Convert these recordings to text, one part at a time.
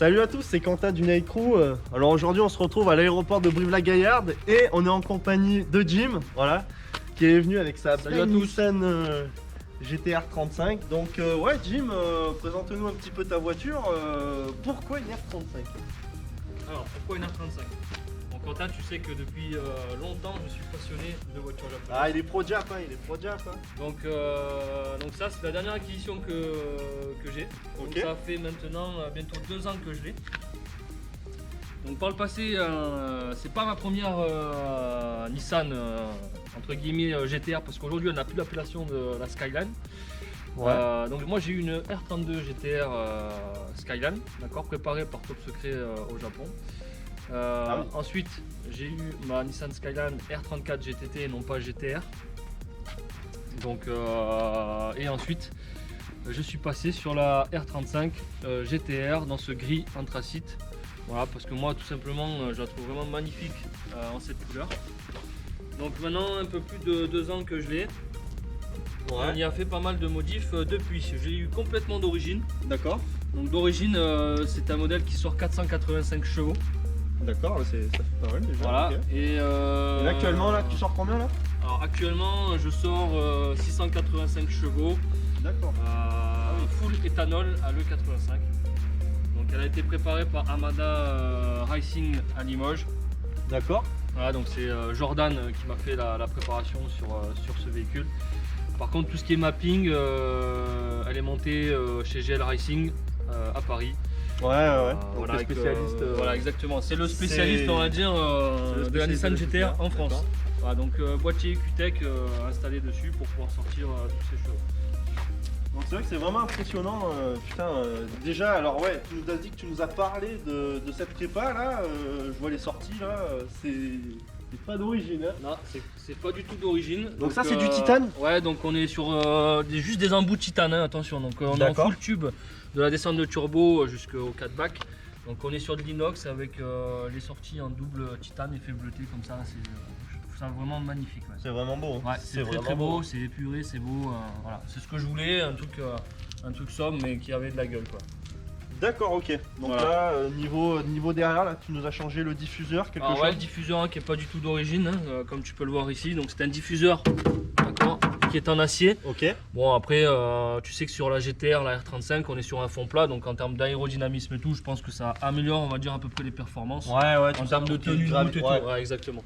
Salut à tous, c'est Quentin du Night Crew. Alors aujourd'hui on se retrouve à l'aéroport de Brive-la-Gaillarde et on est en compagnie de Jim, voilà, qui est venu avec sa belle Nissan GT-R 35. Donc ouais Jim, présente-nous un petit peu ta voiture. Pourquoi une R35? Alors pourquoi une R35? Donc Quentin, tu sais que depuis longtemps je suis passionné de voitures japonaises. Ah il est pro Jap, hein, il est pro Jap. Hein. Donc ça c'est la dernière acquisition que j'ai. Donc ça fait maintenant bientôt 2 ans que je l'ai. Donc par le passé, c'est pas ma première Nissan entre guillemets GT-R, parce qu'aujourd'hui on n'a plus l'appellation de la Skyline. Ouais. Donc moi j'ai eu une R32 GT-R Skyline, d'accord, préparée par Top Secret au Japon. Ensuite j'ai eu ma Nissan Skyline R34 GTT et non pas GT-R. Donc et ensuite je suis passé sur la R35 GT-R dans ce gris anthracite. Voilà, parce que moi tout simplement je la trouve vraiment magnifique en cette couleur. Donc maintenant un peu plus de 2 ans que je l'ai. On y a fait pas mal de modifs depuis. Je l'ai eu complètement d'origine. D'accord. Donc d'origine c'est un modèle qui sort 485 chevaux. D'accord, ça fait pas mal déjà. Voilà. Okay. Et là, actuellement là tu sors combien là? Alors actuellement je sors 685 chevaux. D'accord. Full éthanol à l'E85. Donc elle a été préparée par Amada Racing à Limoges. D'accord. Voilà, donc c'est Jordan qui m'a fait la préparation sur ce véhicule. Par contre tout ce qui est mapping, elle est montée chez GL Racing à Paris. Ouais. Donc voilà, le spécialiste. Voilà, exactement. C'est le spécialiste, on va dire, de la Nissan GT-R en France. Voilà, donc boîtier QTEC installé dessus pour pouvoir sortir tous ces chevaux. Donc c'est vrai que c'est vraiment impressionnant. Putain, déjà, alors ouais, tu nous as dit que tu nous as parlé de cette prépa là. Je vois les sorties là. C'est pas d'origine. Hein. Non, c'est pas du tout d'origine. Donc ça c'est du titane. Ouais, donc on est sur juste des embouts de titane, hein, attention. Donc on est en full tube de la descente de turbo jusqu'au 4 bac. Donc on est sur de l'inox avec les sorties en double titane effet bleuté comme ça. Je trouve ça vraiment magnifique. Ouais. C'est vraiment beau. Hein. Ouais, c'est très beau, c'est épuré, c'est beau. Voilà, c'est ce que je voulais, un truc sobre mais qui avait de la gueule quoi. D'accord, ok. Donc voilà. Là, niveau derrière, là, tu nous as changé le diffuseur, quelque chose. Ouais, le diffuseur qui est pas du tout d'origine, hein, comme tu peux le voir ici. Donc c'est un diffuseur, qui est en acier. Ok. Bon après, tu sais que sur la GT-R, la R35, on est sur un fond plat, donc en termes d'aérodynamisme et tout, je pense que ça améliore, on va dire, à peu près les performances. Ouais. En termes de tenue de route et tout. Ouais, exactement.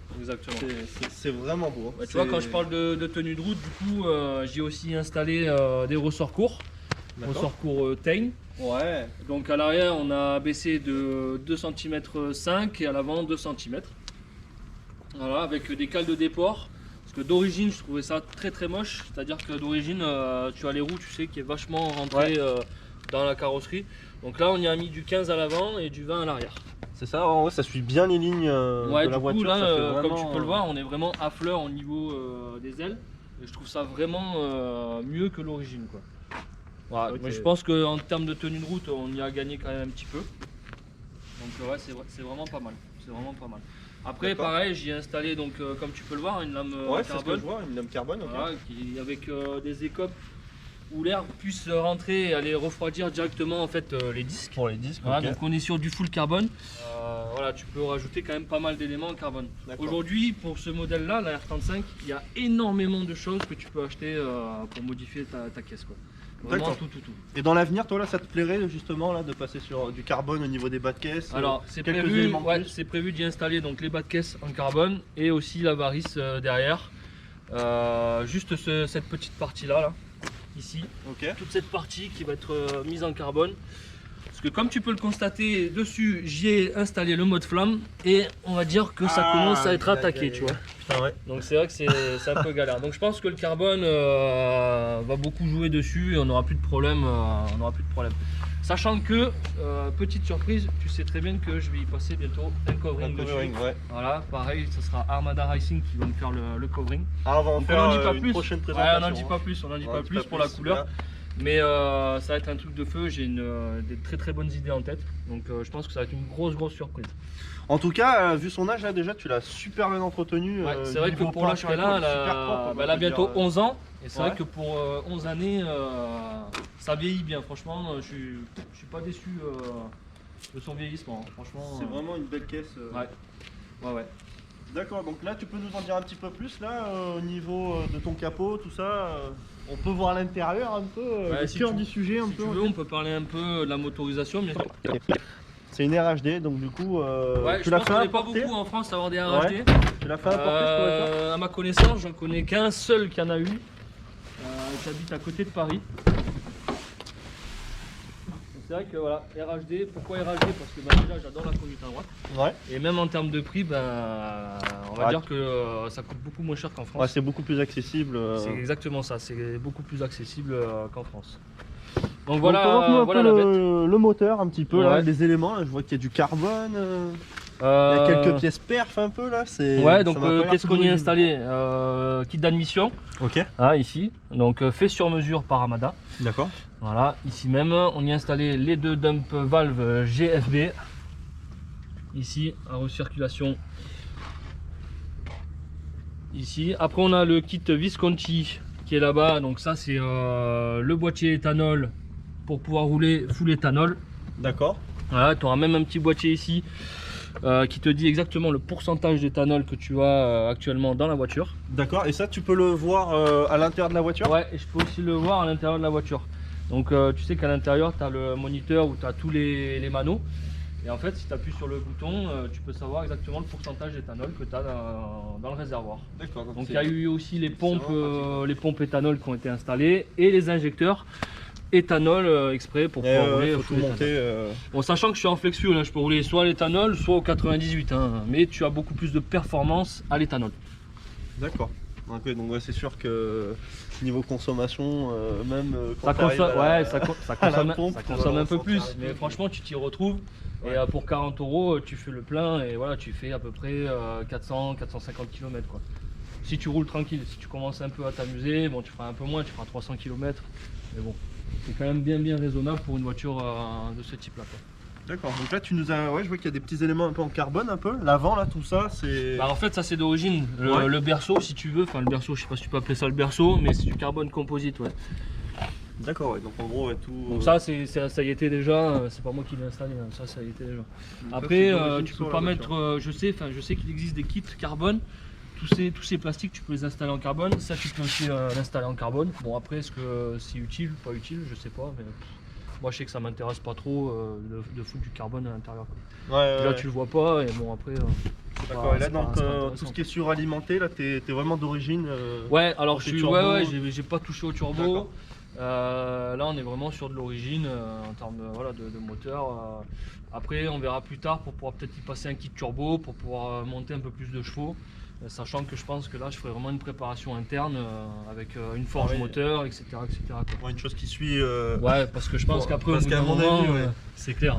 C'est vraiment beau. Hein. Ouais, tu vois, quand je parle de tenue de route, du coup, j'ai aussi installé des ressorts courts. Ressort court Teigne. Ouais. Donc à l'arrière on a baissé de 2,5 cm et à l'avant 2 cm. Voilà, avec des cales de déport. Parce que d'origine je trouvais ça très moche. C'est-à-dire que d'origine tu as les roues, tu sais, qui est vachement rentré dans la carrosserie. Donc là on y a mis du 15 à l'avant et du 20 à l'arrière. C'est ça, ouais, ça suit bien les lignes de la voiture. Coup, là, ça fait vraiment... comme tu peux le voir, on est vraiment à fleur au niveau des ailes. Et je trouve ça vraiment mieux que l'origine, quoi. Voilà, okay. Je pense qu'en termes de tenue de route, on y a gagné quand même un petit peu. Donc ouais, c'est vraiment pas mal. Après, pareil, j'y ai installé, donc, comme tu peux le voir, une lame carbone. C'est ce que je vois, une lame carbone. Voilà, avec des écopes où l'air puisse rentrer et aller refroidir directement en fait, les disques. Pour les disques, voilà, donc on est sur du full carbone. Voilà, tu peux rajouter quand même pas mal d'éléments en carbone. Aujourd'hui, pour ce modèle-là, la R35, il y a énormément de choses que tu peux acheter pour modifier ta caisse, quoi. Vraiment tout. Et dans l'avenir, toi là, ça te plairait justement là de passer sur du carbone au niveau des bas de caisse? Alors c'est prévu d'y installer donc les bas de caisse en carbone et aussi la varisse derrière. Juste cette petite partie là, ici. Toute cette partie qui va être mise en carbone. Parce que comme tu peux le constater dessus, j'y ai installé le mode flamme et on va dire que ça commence à être attaqué, tu vois. Putain, ouais. Donc c'est vrai que c'est un peu galère. Donc je pense que le carbone va beaucoup jouer dessus et on n'aura plus de problème. Sachant que, petite surprise, tu sais très bien que je vais y passer bientôt un covering dessus. Ouais. Voilà, pareil, ce sera Armada Racing qui va me faire le covering. Ah, on va en faire une prochaine présentation. Ouais, on n'en dit pas plus, pour la couleur. Mais ça va être un truc de feu, j'ai des très bonnes idées en tête. Donc je pense que ça va être une grosse surprise. En tout cas, vu son âge là déjà, tu l'as super bien entretenu. Ouais, c'est vrai que pour l'âge qu'elle a, elle a bientôt 11 ans. Et c'est vrai que pour 11 années, ça vieillit bien. Franchement, je suis pas déçu de son vieillissement. Franchement. C'est vraiment une belle caisse. Ouais. D'accord, donc là tu peux nous en dire un petit peu plus là au niveau de ton capot, tout ça. On peut voir l'intérieur un peu, le si cœur tu- du sujet un Si peu. tu veux, on peut parler un peu de la motorisation, bien sûr. C'est une RHD, donc du coup, Ouais, tu je l'as pense fait qu'on n'est pas importer. beaucoup en France à avoir des RHD. Tu l'as fait importer cette voiture. À ma connaissance, j'en connais qu'un seul qui en a eu, qui habite à côté de Paris. C'est vrai que voilà, RHD, pourquoi RHD? Parce que déjà j'adore la conduite à droite. Ouais. Et même en termes de prix, on va dire que ça coûte beaucoup moins cher qu'en France. Ouais, c'est beaucoup plus accessible. C'est exactement ça, c'est beaucoup plus accessible qu'en France. Donc Donc, voilà, présente-nous un voilà peu la bête. le moteur un petit peu, là, Ouais. les éléments. Là, je vois qu'il y a du carbone. Il y a quelques pièces perf un peu là. Ouais, donc ça m'a pas l'air qu'est-ce tout qu'on y a d'origine. installé? Kit d'admission, Ok, ici. Donc fait sur mesure par Amada. d'accord. Voilà, ici même, on y a installé les deux dump valves GFB. Ici, à recirculation. Ici. Après, on a le kit Visconti qui est là-bas. Donc ça, c'est le boîtier éthanol pour pouvoir rouler full éthanol. D'accord. Voilà, tu auras même un petit boîtier ici qui te dit exactement le pourcentage d'éthanol que tu as actuellement dans la voiture. D'accord, et ça tu peux le voir à l'intérieur de la voiture? Ouais, et je peux aussi le voir à l'intérieur de la voiture. Donc tu sais qu'à l'intérieur, tu as le moniteur où tu as tous les manos. Et en fait, si tu appuies sur le bouton, tu peux savoir exactement le pourcentage d'éthanol que tu as dans le réservoir. D'accord. Donc il y a eu aussi les pompes éthanol qui ont été installées et les injecteurs éthanol exprès pour pouvoir rouler faut full tout éthanol. monter. Bon, sachant que je suis en flexio, là, je peux rouler soit à l'éthanol, soit au 98, hein, mais tu as beaucoup plus de performance à l'éthanol. D'accord. Ok, donc ouais, c'est sûr que niveau consommation, même quand Ça t'arrives consomme, à la- ça à la consomme, pompe, ça tu vas consomme le un peu plus, ressentir un mais peu. franchement, tu t'y retrouves. Ouais. Et pour 40 €, tu fais le plein et voilà, tu fais à peu près 400-450 km quoi. Si tu roules tranquille, si tu commences un peu à t'amuser, bon, tu feras un peu moins, tu feras 300 km, mais bon, c'est quand même bien raisonnable pour une voiture de ce type là quoi. D'accord, donc là tu nous as. Ouais, je vois qu'il y a des petits éléments un peu en carbone, un peu. L'avant là, tout ça, c'est. Bah en fait ça c'est d'origine, Ouais. le berceau si tu veux, enfin le berceau je sais pas si tu peux appeler ça le berceau, mais c'est du carbone composite ouais. D'accord, ouais, donc en gros, ouais, tout. Donc ça ça y était déjà, c'est pas moi qui l'ai installé, hein, ça y était déjà. Donc Après ça, c'est d'origine tu sur peux la pas voiture. mettre, je sais qu'il existe des kits carbone, tous ces plastiques tu peux les installer en carbone, ça tu peux aussi l'installer en carbone. Bon après est-ce que c'est utile ou pas utile, je sais pas, mais moi je sais que ça m'intéresse pas trop de foutre du carbone à l'intérieur. Ouais, Là ouais. tu le vois pas et bon après c'est pas- D'accord, et là c'est pas- donc c'est pas tout intéressant. ce qui est suralimenté, là t'es vraiment d'origine. Ouais, alors je Côté suis, turbo. ouais, j'ai pas touché au turbo. D'accord. Là, on est vraiment sur de l'origine en termes de moteur. Après, on verra plus tard pour pouvoir peut-être y passer un kit turbo pour pouvoir monter un peu plus de chevaux. Sachant que je pense que là, je ferai vraiment une préparation interne avec une forge oui. moteur, etc. quoi. Ouais, une chose qui suit. Ouais, parce que je pense Bon, qu'après, au parce bout qu'à d'un mon moment, avis, ouais. c'est clair,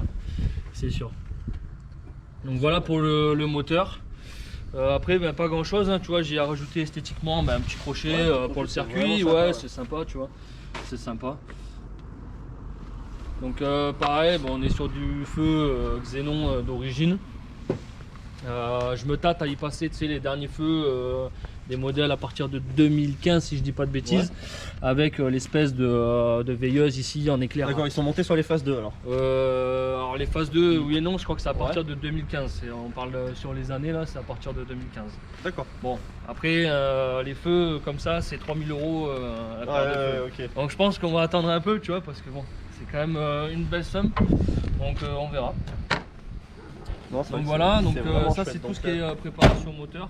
c'est sûr. Donc voilà pour le moteur. Après, pas grand chose, hein, tu vois, j'ai rajouté esthétiquement un petit crochet Ouais, pour le c'est circuit, vraiment sympa, ouais, ouais. c'est sympa, tu vois, c'est sympa. Donc pareil, bon, on est sur du feu Xénon d'origine. Je me tâte à y passer, tu sais, les derniers feux des modèles à partir de 2015 si je dis pas de bêtises, avec l'espèce de veilleuse ici en éclair. D'accord, ils sont montés sur les phases 2 alors. Alors les phases 2, oui et non, je crois que c'est à partir de 2015. On parle sur les années là, c'est à partir de 2015. D'accord. Bon, après les feux comme ça, c'est 3000 € la paire de feux. Ok. Donc je pense qu'on va attendre un peu, tu vois, parce que bon, c'est quand même une belle somme. Donc on verra. Non, c'est vrai Donc que voilà, donc vraiment ça chouette, c'est tout donc, ce qui est préparation moteur.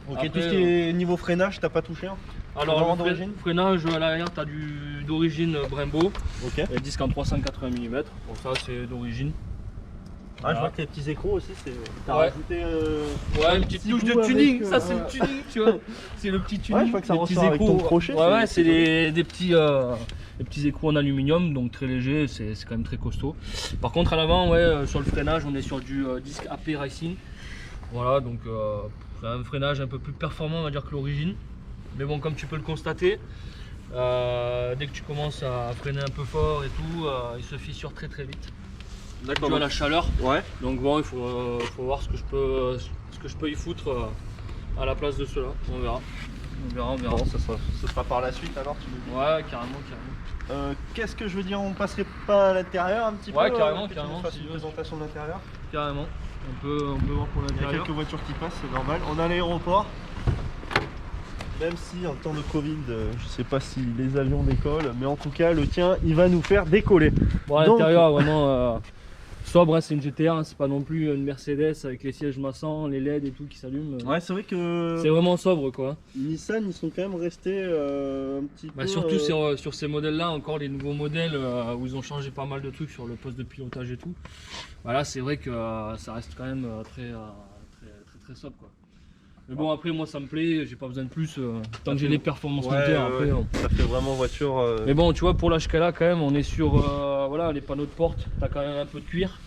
Ok, Après, tout ce qui est niveau freinage, t'as pas touché hein? Alors vraiment le d'origine freinage à l'arrière, tu as d'origine Brembo, Ok. et disque en 380 mm. Bon ça c'est d'origine. Ah, je vois que les petits écrous aussi, c'est. T'as Ouais. rajouté. Ouais, une petite touche de goût tuning, avec, ça c'est le tuning, tu vois. C'est le petit tuning. Ouais, je vois que ça les petits ressort avec écrous. ton crochet, Ouais, c'est c'est des petits écrous en aluminium, donc très léger, c'est quand même très costaud. Par contre à l'avant, ouais, sur le freinage, on est sur du disque AP Racing. Voilà, donc c'est un freinage un peu plus performant, on va dire, que l'origine. Mais bon, comme tu peux le constater, dès que tu commences à freiner un peu fort et tout, il se fissure très vite. Tu vois la chaleur. Ouais. Donc bon, il faut voir ce que je peux y foutre à la place de cela, on verra. On verra, on verra. Bon, ce sera par la suite alors, tu me dis. Ouais, carrément. Qu'est-ce que je veux dire, on passerait pas à l'intérieur un petit peu? Ouais, carrément, que tu nous carrément, fasses si une tu veux. présentation de l'intérieur. Carrément. On peut voir pour Il y a l'intérieur. quelques voitures qui passent, c'est normal. On a l'aéroport. Même si en temps de Covid, je sais pas si les avions décollent, mais en tout cas le tien il va nous faire décoller. Bon, à l'intérieur, vraiment sobre, hein, c'est une GTR, hein, c'est pas non plus une Mercedes avec les sièges massants, les LED et tout qui s'allument. Ouais, c'est vrai que C'est vraiment sobre quoi. Nissan ils sont quand même restés un petit peu. Surtout sur ces modèles là, encore les nouveaux modèles où ils ont changé pas mal de trucs sur le poste de pilotage et tout. Voilà, c'est vrai que ça reste quand même très sobre quoi. Mais bon, après moi ça me plaît, j'ai pas besoin de plus, tant que j'ai les performances moteurs après. Ça fait vraiment voiture. Mais bon, tu vois, pour l'HK là quand même, on est sur voilà, les panneaux de porte, t'as quand même un peu de cuir.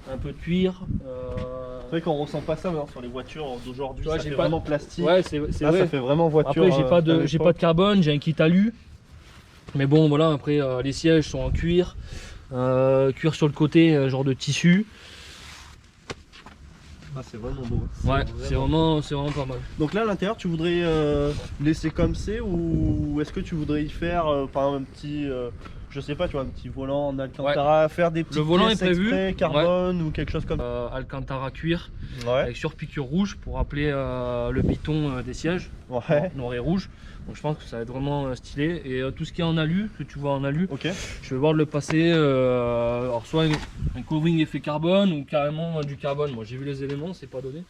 C'est vrai qu'on ressent pas ça maintenant sur les voitures d'aujourd'hui, ça fait pas vraiment plastique. Ouais, c'est Là, vrai. ça fait vraiment voiture. Après, j'ai pas de carbone, j'ai un kit alu. Mais bon, voilà, après les sièges sont en cuir. Cuir sur le côté, genre de tissu. Ah, c'est vraiment beau. Ouais, c'est vraiment pas mal. Donc là, à l'intérieur, tu voudrais laisser comme c'est ou est-ce que tu voudrais y faire par exemple, un petit, je sais pas, tu vois, un petit volant en Alcantara, faire des petits volant pièces est prévu, exprès, carbone ou quelque chose comme ça. Alcantara cuir, Ouais. avec surpiqûre rouge pour rappeler le biton des sièges, Ouais. noir et rouge. Donc je pense que ça va être vraiment stylé. Et tout ce qui est en alu, que tu vois en alu, Ok. je vais voir de le passer, alors soit un covering effet carbone ou carrément du carbone. Moi j'ai vu les éléments, c'est pas donné.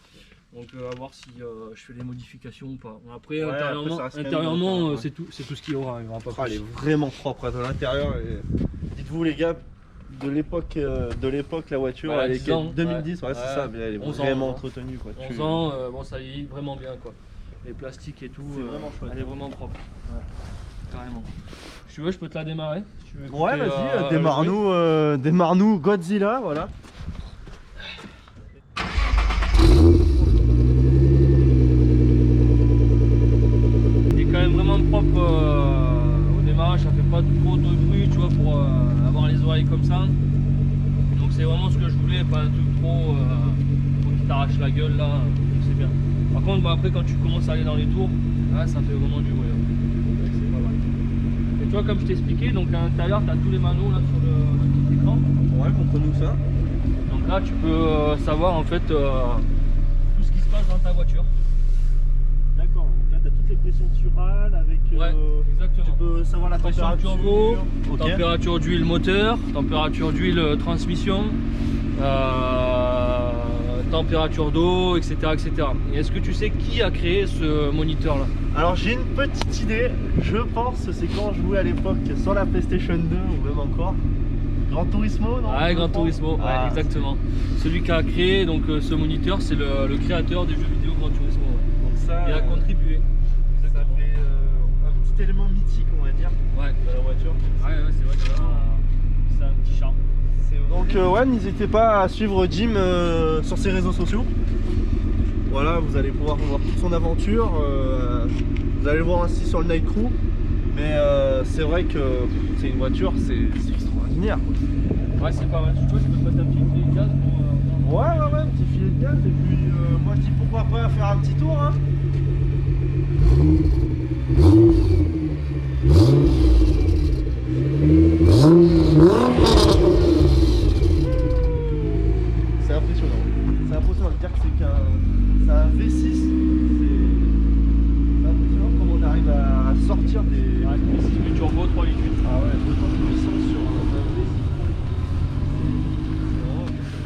Donc à voir si je fais des modifications ou pas. Après, Ouais, intérieurement, après, ça reste quand même ouais. c'est tout ce qu'il y aura. Il y aura pas Ah, elle plus. est vraiment propre de l'intérieur. Dites-vous les gars, de l'époque la voiture, Ouais, elle est 10 ans, 2010, ouais, c'est ouais. ça, mais elle est 11 vraiment ans, entretenue quoi. 11 ans, bon ça y est vraiment bien quoi. Les plastiques et tout, C'est vraiment chouette. elle est vraiment propre. Ouais, carrément. Si tu veux, je peux te la démarrer. Si tu veux écouter, Ouais, vas-y, le bruit. démarre-nous Godzilla, voilà. Il est quand même vraiment propre au démarrage, ça fait pas trop de bruit, tu vois, pour avoir les oreilles comme ça. Donc c'est vraiment ce que je voulais, pas un truc trop qui t'arrache la gueule là, c'est bien. Par contre, bah, après quand tu commences à aller dans les tours, là, ça fait vraiment du bruit. Donc, c'est pas mal. Et tu vois, comme je t'ai expliqué, donc à l'intérieur, tu as tous les manos là sur le petit écran. Ouais, montre-nous ça. Donc là, tu peux savoir en fait tout ce qui se passe dans ta voiture. D'accord, donc là tu as toutes les pressions surales avec. Ouais, exactement. Tu peux savoir la Pression température. turbo, Ok. température d'huile moteur, température d'huile transmission, température d'eau, etc., etc. Et est-ce que tu sais qui a créé ce moniteur là? Alors j'ai une petite idée, je pense c'est quand je jouais à l'époque sur la PlayStation 2 ou même encore. Gran Turismo, non? Ouais, Gran Turismo, Ah, ouais, exactement. Celui qui a créé donc ce moniteur, c'est le créateur des jeux vidéo Gran Turismo. Ouais. Donc ça, Il a contribué. ça fait un petit élément mythique on va dire Ouais, de la voiture. ouais, c'est vrai que c'est un petit charme. Donc ouais, n'hésitez pas à suivre Jim sur ses réseaux sociaux. Voilà, vous allez pouvoir voir toute son aventure. Vous allez le voir ainsi sur le Night Crew. Mais c'est vrai que c'est une voiture, c'est extraordinaire. Ouais, c'est pas mal. Tu vois, je peux te mettre un petit filet de gaz pour. Ouais, un petit filet de gaz. Et puis moi je dis pourquoi pas faire un petit tour. Hein. C'est impressionnant. C'est impressionnant de dire que c'est un V6. C'est impressionnant comment on arrive à sortir des. Ouais, 6 du turbo, 3 litres. Ah ouais, autant de puissance sur un V6. C'est vraiment impressionnant.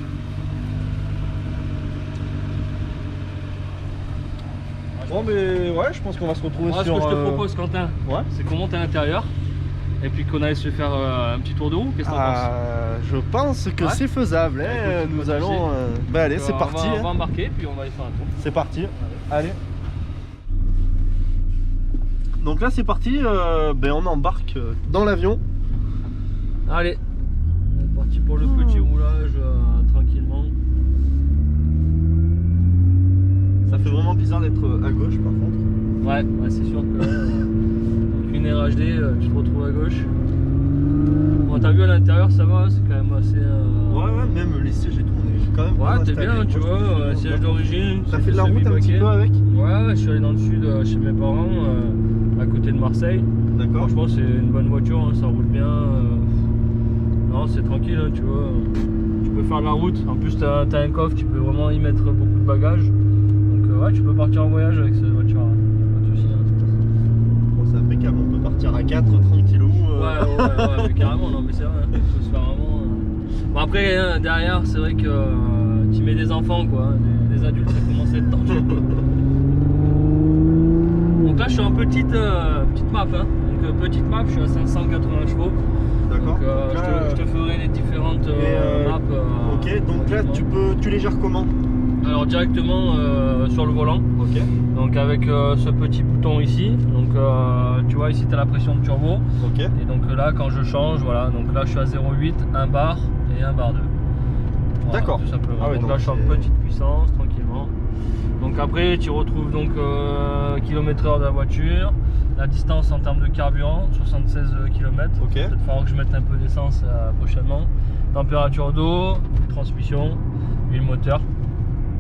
Bon, mais ouais, je pense qu'on va se retrouver Moi, sur. ce que je te propose, Quentin, Ouais. c'est qu'on monte à l'intérieur et puis qu'on aille se faire un petit tour de roue. Qu'est-ce que t'en penses? Je pense que Ouais. c'est faisable. Bah, Hein. écoute, Nous pas de allons. soucis. Bah allez, Donc, c'est parti. On va Hein. embarquer puis on va aller faire un tour. C'est parti. Allez. Donc là, c'est parti. Ben on embarque dans l'avion. Allez, on est parti pour le petit roulage tranquillement. Ça fait vraiment bizarre d'être à gauche, par contre. Ouais, c'est sûr que avec une RHD, tu te retrouves à gauche. Bon, t'as vu à l'intérieur, ça va, c'est quand même assez. Ouais, même les sièges et tout, on est quand même Ouais, t'es installé. bien, tu Moi, je vois, trouve siège bien. d'origine. T'as c'est fait de la route un petit semi-baquet. peu avec? Ouais, je suis allé dans le sud chez mes parents, à côté de Marseille. D'accord. Franchement, c'est une bonne voiture, hein, ça roule bien. Non, c'est tranquille, hein, tu vois. Tu peux faire de la route. En plus, t'as un coffre, tu peux vraiment y mettre beaucoup de bagages. Donc, ouais, tu peux partir en voyage avec cette voiture. Pas de soucis. Hein. Bon, c'est impeccable, on peut partir à 4 tranquillou. Ouais, mais carrément, non, mais c'est vrai, hein, faut se faire vraiment. Bon, après, hein, derrière, c'est vrai que tu mets des enfants, quoi. Des adultes, ça commence à être dangereux. Donc là, je suis en petite map. Hein. Donc, petite map, je suis à 580 chevaux. D'accord. Donc, je te ferai les différentes maps. Ok, donc là, tu les gères comment? Alors, directement sur le volant. Ok. Donc, avec ce petit bouton ici. Donc, tu vois, ici, tu as la pression de turbo. Ok. Et donc là, quand je change, voilà. Donc là, je suis à 0,8, 1 bar et 1 bar 2. Voilà, D'accord. tout simplement. Ah ouais, donc là, je suis en petite puissance, tranquillement. Donc après, tu retrouves donc km/h de la voiture, la distance en termes de carburant, 76 km. Ok. Peut-être falloir que je mette un peu d'essence prochainement. Température d'eau, transmission et le moteur.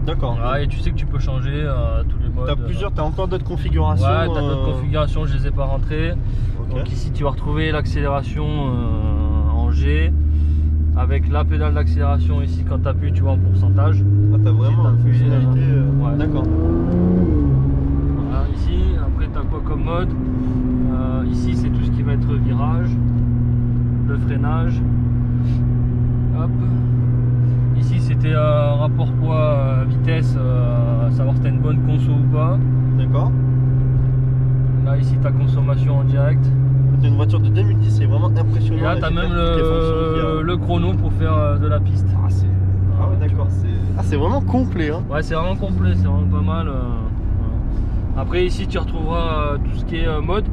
D'accord. Voilà, et tu sais que tu peux changer tous les modes. T'as encore d'autres configurations? Ouais, t'as d'autres configurations, je les ai pas rentrées. Ok. Donc ici, tu vas retrouver l'accélération en G. Avec la pédale d'accélération ici, quand tu appuies, tu vois en pourcentage. Ah, t'as vraiment t'as une appuyé, fonctionnalité. ouais. D'accord. Voilà, ici, après tu as quoi comme mode? Ici, c'est tout ce qui va être virage, le freinage. Hop. Ici, c'était rapport poids-vitesse, savoir si tu as une bonne conso ou pas. D'accord. Là, ici, ta consommation en direct. C'est une voiture de 2010, c'est vraiment impressionnant. Et là, tu as même le chrono pour faire de la piste. Ah ouais, d'accord. C'est vraiment complet. Hein. Ouais, c'est vraiment complet, c'est vraiment pas mal. Voilà. Après, ici, tu retrouveras tout ce qui est mode.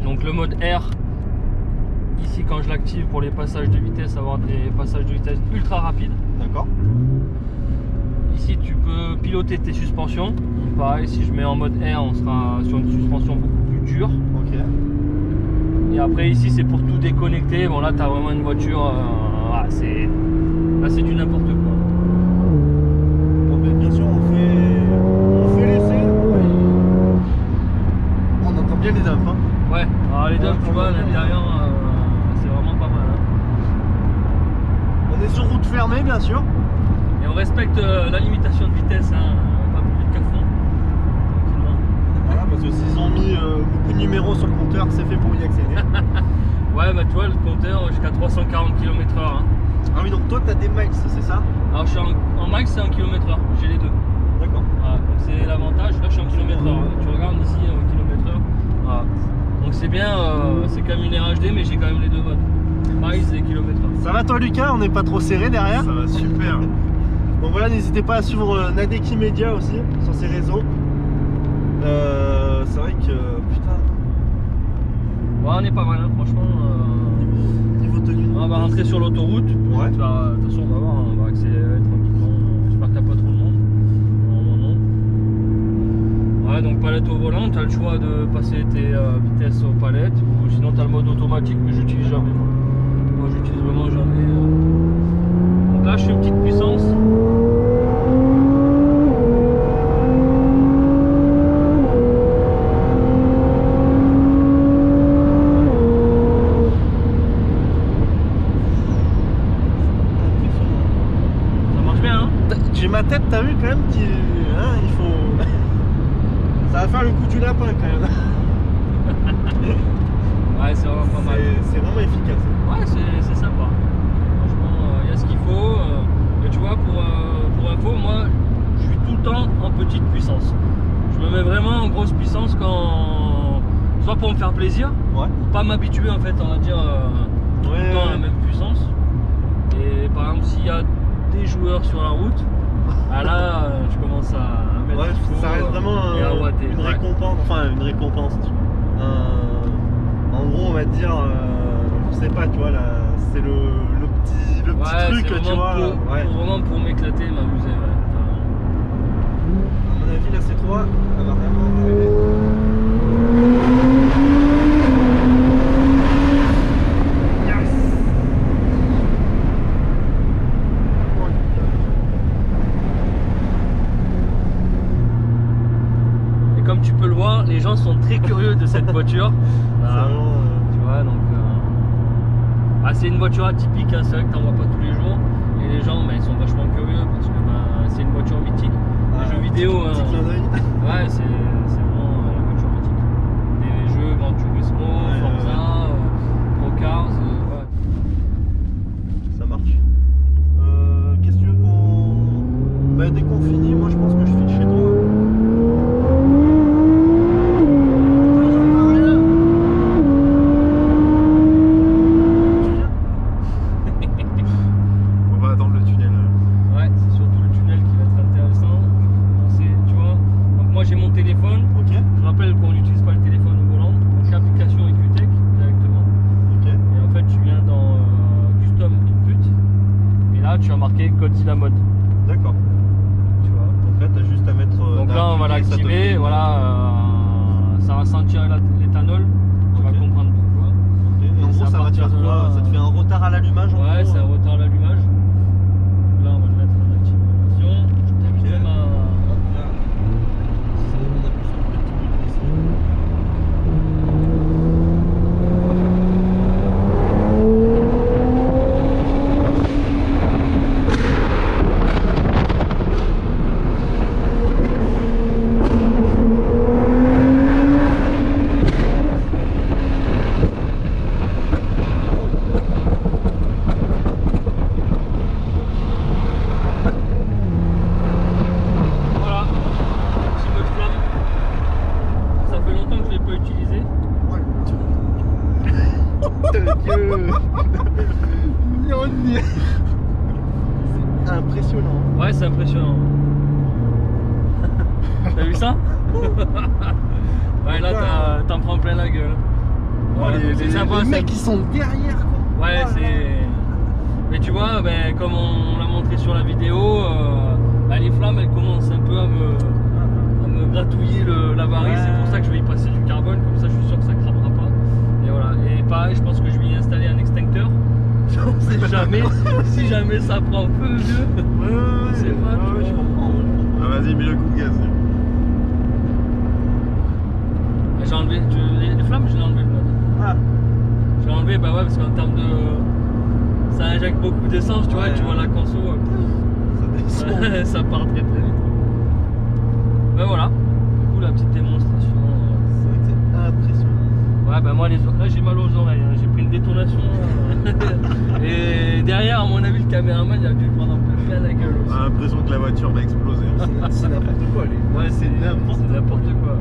Donc, le mode R. Ici, quand je l'active pour les passages de vitesse, avoir des passages de vitesse ultra rapides. D'accord. Ici, tu peux piloter tes suspensions. Donc, pareil, si je mets en mode R, on sera sur une suspension beaucoup plus dure. Ok. Et après, ici, c'est pour tout déconnecter. Bon, là, tu as vraiment une voiture. Là, c'est du n'importe quoi. Bon, ben, bien sûr, on fait l'essai. On entend bien les dumps. Hein. Ouais, alors les dumps, tu vois, l'intérieur, c'est vraiment pas mal. Hein. On est sur route fermée, bien sûr. Et on respecte la limitation de vitesse, hein, pas plus vite qu'à fond. Tranquillement. Voilà, parce que s'ils ont mis beaucoup de numéros sur le compteur, c'est fait pour y accéder. Ouais, bah tu vois, le compteur jusqu'à 340 km/h. Hein. Ah oui, donc toi, t'as des miles, c'est ça? Alors, je suis en max, c'est 1 km/h, j'ai les deux. D'accord. Voilà, donc c'est l'avantage. Là, je suis en km/h. Tu regardes ici, km/h. Voilà. Donc c'est bien, c'est quand même une RHD, mais j'ai quand même les deux modes. Miles et km/h. Ça va toi, Lucas? On n'est pas trop serré derrière? Ça va super. Donc voilà, n'hésitez pas à suivre Nadeki Media aussi sur ses réseaux. C'est vrai que putain. Ouais, on est pas mal, hein, franchement. Niveau tenue. On va rentrer sur l'autoroute. Ouais. De toute façon, on va voir, on va accélérer tranquillement. J'espère qu'il n'y a pas trop de monde. Normalement, non. Ouais, donc palette au volant, tu as le choix de passer tes vitesses aux palettes. Ou sinon, tu as le mode automatique, mais j'utilise jamais. Moi, j'utilise vraiment jamais. Donc là, je suis une petite puissance. J'ai ma tête, t'as vu quand même, hein, il faut. Ça va faire le coup du lapin quand même. Ouais, c'est vraiment pas mal. C'est vraiment efficace. Ouais, c'est sympa. Franchement, il y a ce qu'il faut. Mais tu vois, pour info, moi, je suis tout le temps en petite puissance. Je me mets vraiment en grosse puissance quand. Soit pour me faire plaisir, Ouais. pour pas m'habituer en fait, on va dire, tout le temps à la même puissance. Et par exemple, s'il y a des joueurs sur la route, ah là, je commence à mettre Ouais, ce qu'il faut, ça reste vraiment et à ouatter. une Ouais. récompense. Enfin, une récompense. En gros, on va dire, je sais pas, tu vois, là, c'est le petit Ouais, truc, c'est tu vois. Ouais. vraiment pour m'éclater, m'amuser. Ouais. À mon avis, la C3, elle va vraiment arriver. Yes. tu peux le voir, les gens sont très curieux de cette voiture. Voilà. Tu vois, donc c'est une voiture atypique, hein, c'est vrai que t'en vois pas tous les jours. Et les gens, ils sont vachement curieux parce que c'est une voiture mythique. Les jeux vidéo, ouais, c'est vraiment la voiture mythique. Les jeux Gran Turismo, Forza, Pro Cars, ouais. Ça marche. Qu'est-ce que tu veux qu'on... Bah, dès qu'on finit, moi je pense que je file chez toi. J'ai mon téléphone. Ok. Je rappelle qu'on n'utilise pas le téléphone au volant. Donc l'application EQTech directement. Ok. Et en fait tu viens dans Custom Input. Et là tu as marqué Godzilla Mode. D'accord. Tu vois. Donc là t'as juste à mettre. Donc là on va l'activer. Voilà. Ça va sentir l'éthanol. Tu vas comprendre pourquoi. Ok. Et en gros ça va te faire quoi? Ça te fait un retard à l'allumage en gros? Ouais, c'est un retard à l'allumage. Donc là on va le mettre en activation. Je t'invite même à. C'est impressionnant. Ouais, c'est impressionnant. T'as vu ça? Ouais, là t'en prends plein la gueule. Ouais, les mecs qui sont derrière quoi. Ouais, c'est... Mais tu vois, comme on l'a montré sur la vidéo, les flammes elles commencent un peu à me gratouiller la varice. C'est pour ça que je vais y passer du carbone, comme ça je suis sûr que ça cramera pas. Et voilà. Et pareil, je pense que je vais y installer un extincteur. On sait jamais, si jamais ça prend feu, vieux. Ouais, c'est pas. Ouais, je comprends. Vas-y, mets le coup de gaz. J'ai enlevé les flammes, je l'ai enlevé le mode. Ah. Je l'ai enlevé, bah ouais, parce qu'en termes de. Ça injecte beaucoup d'essence, tu vois, et tu vois la conso. Ça descend. Ça part très très vite. Ben voilà, du coup la petite démonstration. C'est vrai que c'est impressionnant. Ouais, bah moi là j'ai mal aux oreilles, hein. J'ai pris une détonation. Et derrière, à mon avis, le caméraman il a dû prendre un peu plein la gueule aussi. On a l'impression que la voiture va exploser. C'est n'importe quoi, les. Ouais, c'est n'importe quoi.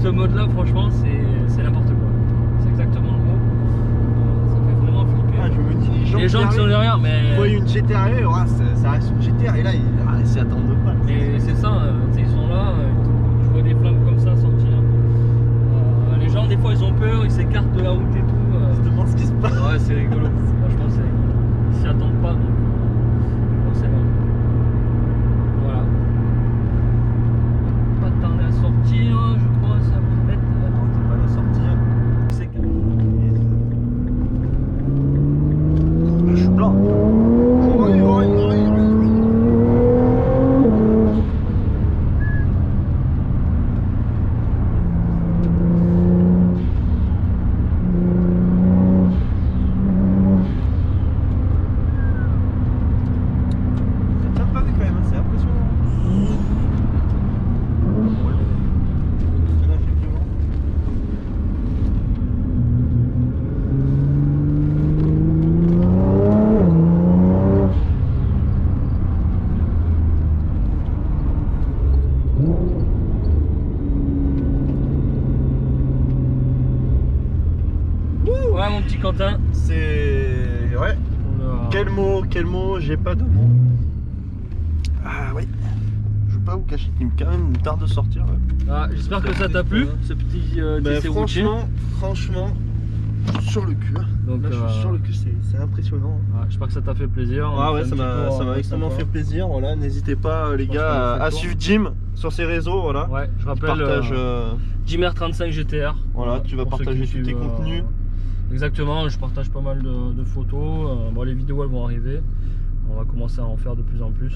Ce mode là, franchement, c'est n'importe quoi. C'est exactement le mot. Ça fait vraiment flipper. Ah, je me dis, les gens qui sont derrière, mais. Ils voient une GTR, ça reste une GTR, et là, ils s'y attendent pas. Mais c'est ça, ils sont là, tu vois des flammes comme ça sortir. Les gens, des fois, ils ont peur, ils s'écartent de la route et tout. Ils se demandent ce qui se passe. Ouais, c'est rigolo. Franchement, c'est rigolo. Ils s'y attendent pas, donc forcément. Voilà. Pas tarder à sortir, je crois, ça va mettre. Non, t'es pas à la sortir. C'est que. Là, je suis blanc. Ouais, mon petit Quentin. C'est... Ouais. Quel mot, j'ai pas de mots. Ah oui. Je veux pas vous cacher qu'il me quand même une tarde de sortir. Ouais. Ah, j'espère que ça t'a plu, ce petit essai routier. Franchement, sur le cul. Donc, là, je suis sur le cul, c'est impressionnant. J'espère que ça t'a fait plaisir. Ah ouais, ça m'a extrêmement fait plaisir. Voilà, n'hésitez pas les gars à suivre Jim sur ses réseaux. Voilà. Ouais, je rappelle. Partage. JimR35 GTR. Voilà, tu vas partager tous tes contenus. Exactement, je partage pas mal de photos. Bon, les vidéos elles vont arriver. On va commencer à en faire de plus en plus.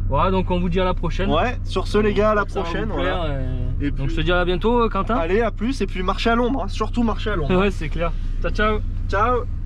Voilà, donc on vous dit à la prochaine. Ouais, sur ce les gars, à la Ça va prochaine. vous plaire, Voilà. et Et donc puis- je te dis à bientôt Quentin. Allez, à plus, et puis marchez à l'ombre, hein. Surtout marchez à l'ombre. Ouais, c'est clair. Ciao ciao. Ciao.